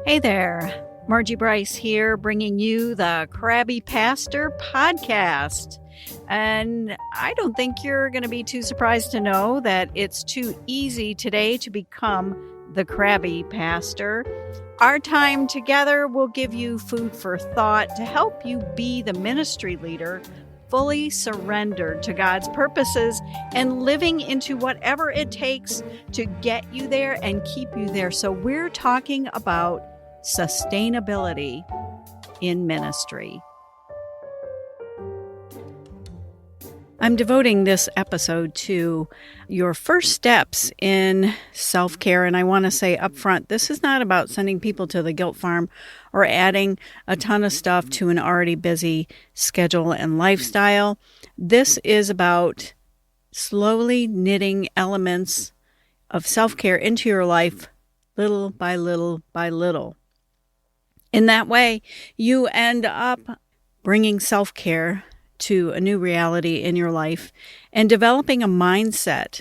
Hey there, Margie Bryce here, bringing you the Crabby Pastor podcast. And I don't think you're going to be too surprised to know that it's too easy today to become the Crabby Pastor. Our time together will give you food for thought to help you be the ministry leader, fully surrendered to God's purposes and living into whatever it takes to get you there and keep you there. So we're talking about sustainability in ministry. I'm devoting this episode to your first steps in self-care. And I want to say up front, this is not about sending people to the guilt farm or adding a ton of stuff to an already busy schedule and lifestyle. This is about slowly knitting elements of self-care into your life little by little by little. In that way, you end up bringing self-care to a new reality in your life and developing a mindset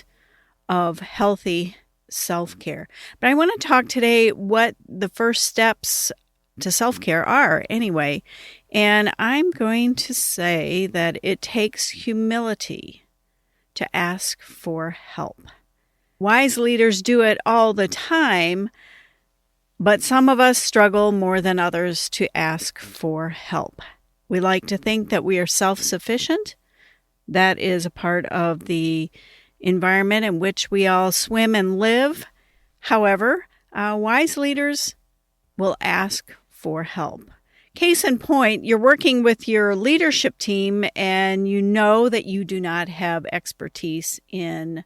of healthy self-care. But I want to talk today what the first steps to self-care are anyway. And I'm going to say that it takes humility to ask for help. Wise leaders do it all the time, but some of us struggle more than others to ask for help. We like to think that we are self-sufficient. That is a part of the environment in which we all swim and live. However, wise leaders will ask for help. Case in point, you're working with your leadership team and you know that you do not have expertise in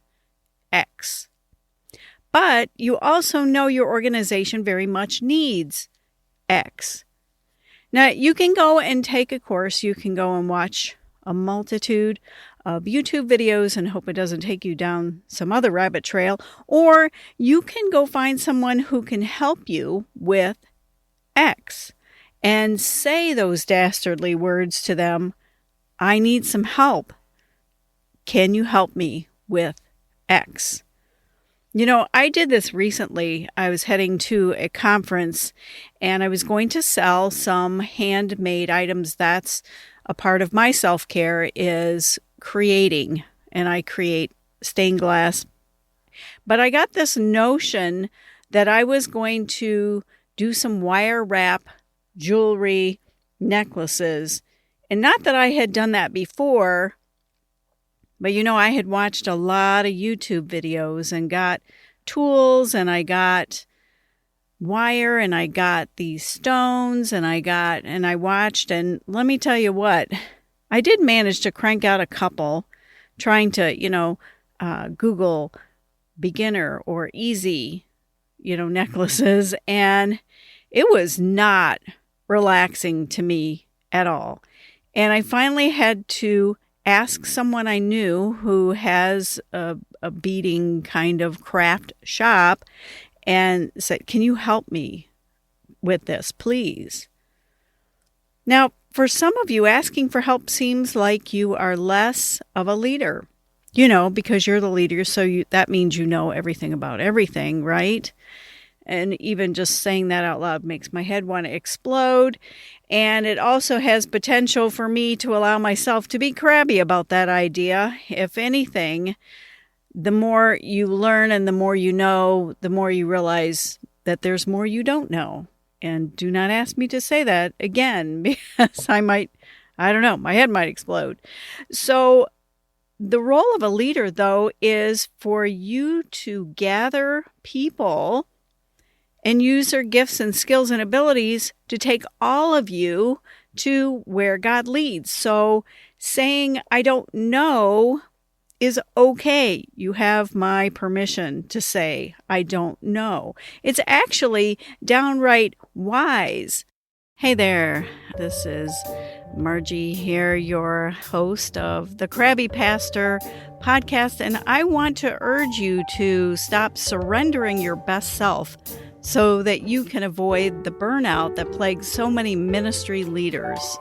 X. But you also know your organization very much needs X. Now, you can go and take a course. You can go and watch a multitude of YouTube videos and hope it doesn't take you down some other rabbit trail. Or you can go find someone who can help you with X and say those dastardly words to them. I need some help. Can you help me with X? You know, I did this recently. I was heading to a conference and I was going to sell some handmade items. That's a part of my self-care is creating, and I create stained glass. But I got this notion that I was going to do some wire wrap jewelry necklaces. And not that I had done that before, but you know, I had watched a lot of YouTube videos and got tools and I got wire and I got these stones and I watched, and let me tell you what, I did manage to crank out a couple trying to, Google beginner or easy, necklaces, and it was not relaxing to me at all. And I finally had to ask someone I knew who has a beading kind of craft shop and said, can you help me with this, please? Now, for some of you, asking for help seems like you are less of a leader, because you're the leader. So that means you know everything about everything, right? And even just saying that out loud makes my head want to explode. And it also has potential for me to allow myself to be crabby about that idea. If anything, the more you learn and the more you know, the more you realize that there's more you don't know. And do not ask me to say that again, because my head might explode. So the role of a leader, though, is for you to gather people and use their gifts and skills and abilities to take all of you to where God leads. So saying, I don't know, is okay. You have my permission to say, I don't know. It's actually downright wise. Hey there, this is Margie here, your host of the Crabby Pastor podcast, and I want to urge you to stop surrendering your best self so that you can avoid the burnout that plagues so many ministry leaders.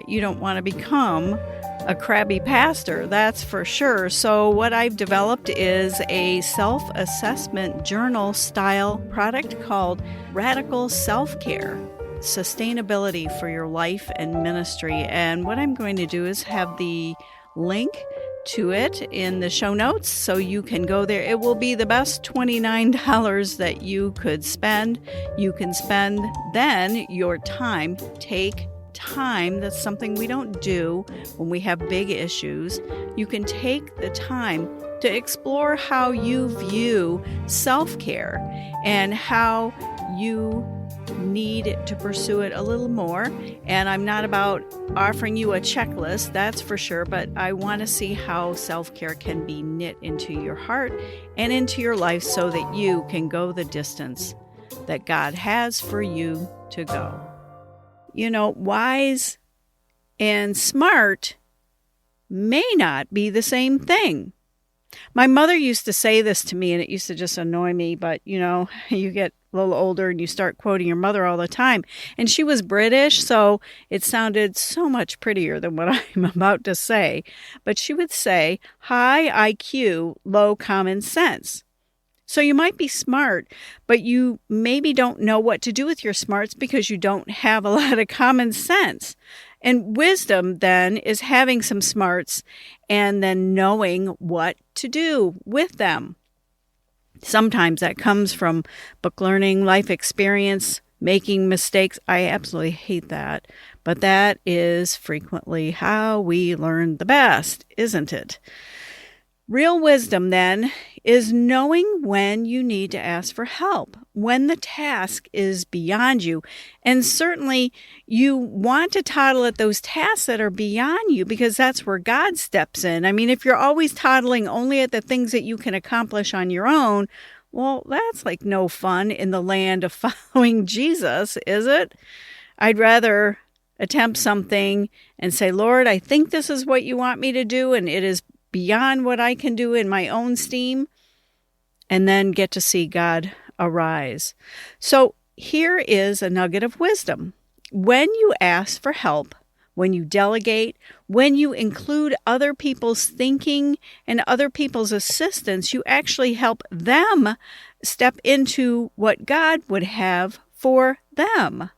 You don't want to become a crabby pastor, that's for sure. So what I've developed is a self-assessment journal style product called Radical Self-Care, Sustainability for Your Life and Ministry. And what I'm going to do is have the link to it in the show notes so you can go there. It will be the best $29 that you could spend. You can spend then your time, take time. That's something we don't do when we have big issues. You can take the time to explore how you view self-care and how you need to pursue it a little more. And I'm not about offering you a checklist, that's for sure, but I want to see how self-care can be knit into your heart and into your life so that you can go the distance that God has for you to go. You know, wise and smart may not be the same thing. My mother used to say this to me, and it used to just annoy me, but, you know, you get a little older and you start quoting your mother all the time. And she was British, so it sounded so much prettier than what I'm about to say. But she would say, high IQ, low common sense. So you might be smart, but you maybe don't know what to do with your smarts because you don't have a lot of common sense. And wisdom then is having some smarts and then knowing what to do with them. Sometimes that comes from book learning, life experience, making mistakes. I absolutely hate that. But that is frequently how we learn the best, isn't it? Real wisdom, then, is knowing when you need to ask for help, when the task is beyond you. And certainly you want to toddle at those tasks that are beyond you because that's where God steps in. I mean, if you're always toddling only at the things that you can accomplish on your own, well, that's like no fun in the land of following Jesus, is it? I'd rather attempt something and say, Lord, I think this is what you want me to do, and it is beyond what I can do in my own steam, and then get to see God arise. So here is a nugget of wisdom. When you ask for help, when you delegate, when you include other people's thinking and other people's assistance, you actually help them step into what God would have for them.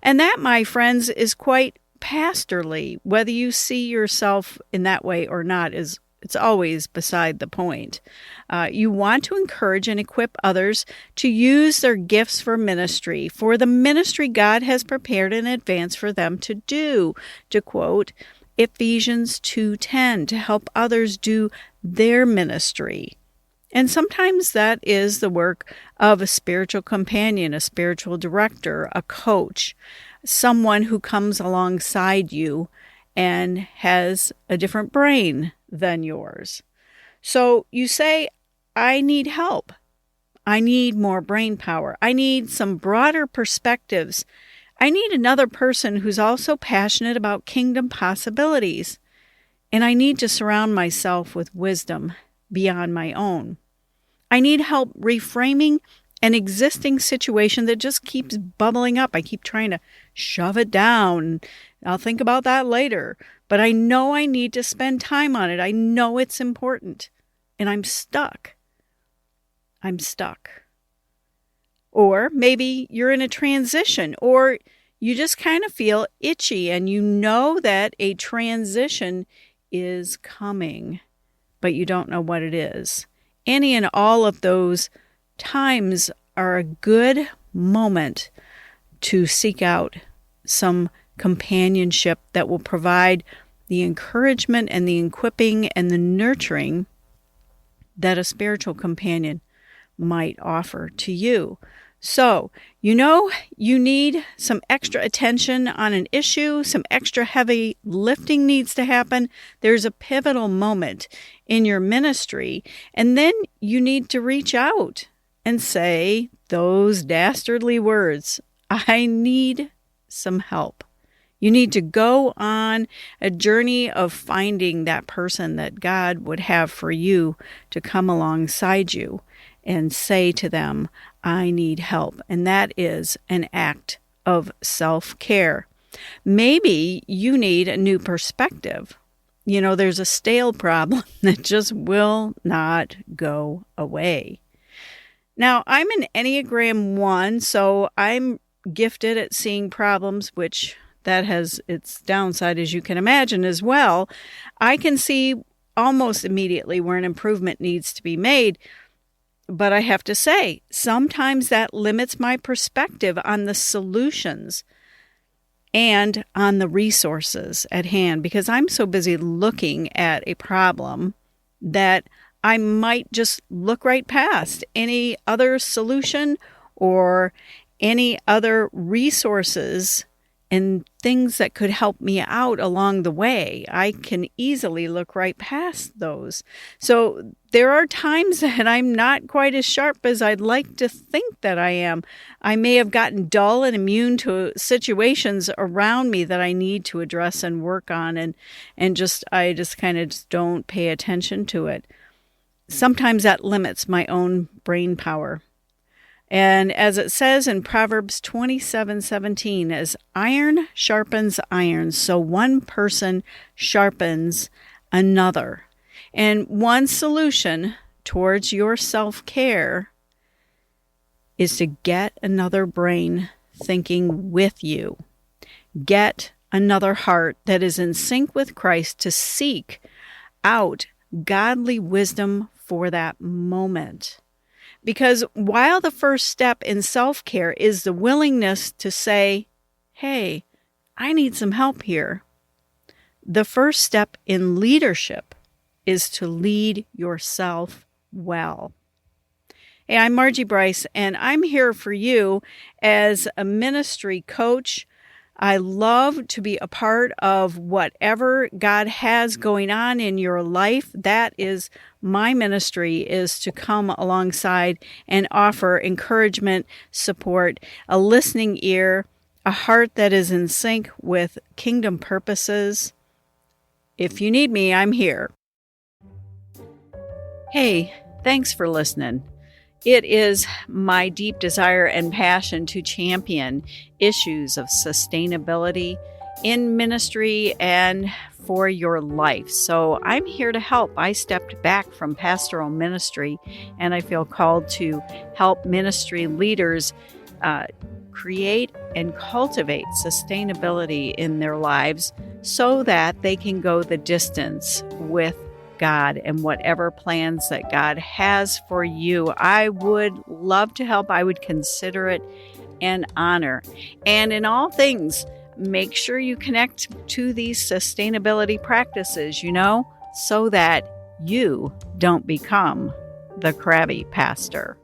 And that, my friends, is quite pastorly. Whether you see yourself in that way or not it's always beside the point. You want to encourage and equip others to use their gifts for ministry, for the ministry God has prepared in advance for them to do. To quote Ephesians 2:10, to help others do their ministry. And sometimes that is the work of a spiritual companion, a spiritual director, a coach, someone who comes alongside you and has a different brain than yours. So you say, I need help. I need more brain power. I need some broader perspectives. I need another person who's also passionate about kingdom possibilities. And I need to surround myself with wisdom beyond my own. I need help reframing an existing situation that just keeps bubbling up. I keep trying to shove it down. I'll think about that later. But I know I need to spend time on it. I know it's important. And I'm stuck. I'm stuck. Or maybe you're in a transition, or you just kind of feel itchy and you know that a transition is coming, but you don't know what it is. Any and all of those times are a good moment to seek out some companionship that will provide the encouragement and the equipping and the nurturing that a spiritual companion might offer to you. So, you know, you need some extra attention on an issue, some extra heavy lifting needs to happen. There's a pivotal moment in your ministry, and then you need to reach out and say those dastardly words, I need some help. You need to go on a journey of finding that person that God would have for you to come alongside you and say to them, I need help. And that is an act of self-care. Maybe you need a new perspective. There's a stale problem that just will not go away. Now, I'm an Enneagram 1, so I'm gifted at seeing problems, which that has its downside, as you can imagine, as well. I can see almost immediately where an improvement needs to be made. But I have to say, sometimes that limits my perspective on the solutions and on the resources at hand, because I'm so busy looking at a problem that I might just look right past any other solution or any other resources and things that could help me out along the way. I can easily look right past those. So there are times that I'm not quite as sharp as I'd like to think that I am. I may have gotten dull and immune to situations around me that I need to address and work on, and I just kind of don't pay attention to it. Sometimes that limits my own brain power. And as it says in Proverbs 27:17, as iron sharpens iron, so one person sharpens another. And one solution towards your self-care is to get another brain thinking with you. Get another heart that is in sync with Christ to seek out godly wisdom for that moment. Because while the first step in self-care is the willingness to say, hey, I need some help here, the first step in leadership is to lead yourself well. Hey, I'm Margie Bryce, and I'm here for you as a ministry coach. I love to be a part of whatever God has going on in your life. That is my ministry, is to come alongside and offer encouragement, support, a listening ear, a heart that is in sync with kingdom purposes. If you need me, I'm here. Hey, thanks for listening. It is my deep desire and passion to champion issues of sustainability in ministry and for your life. So I'm here to help. I stepped back from pastoral ministry, and I feel called to help ministry leaders create and cultivate sustainability in their lives so that they can go the distance with God and whatever plans that God has for you. I would love to help. I would consider it an honor. And in all things, make sure you connect to these sustainability practices, so that you don't become the crabby pastor.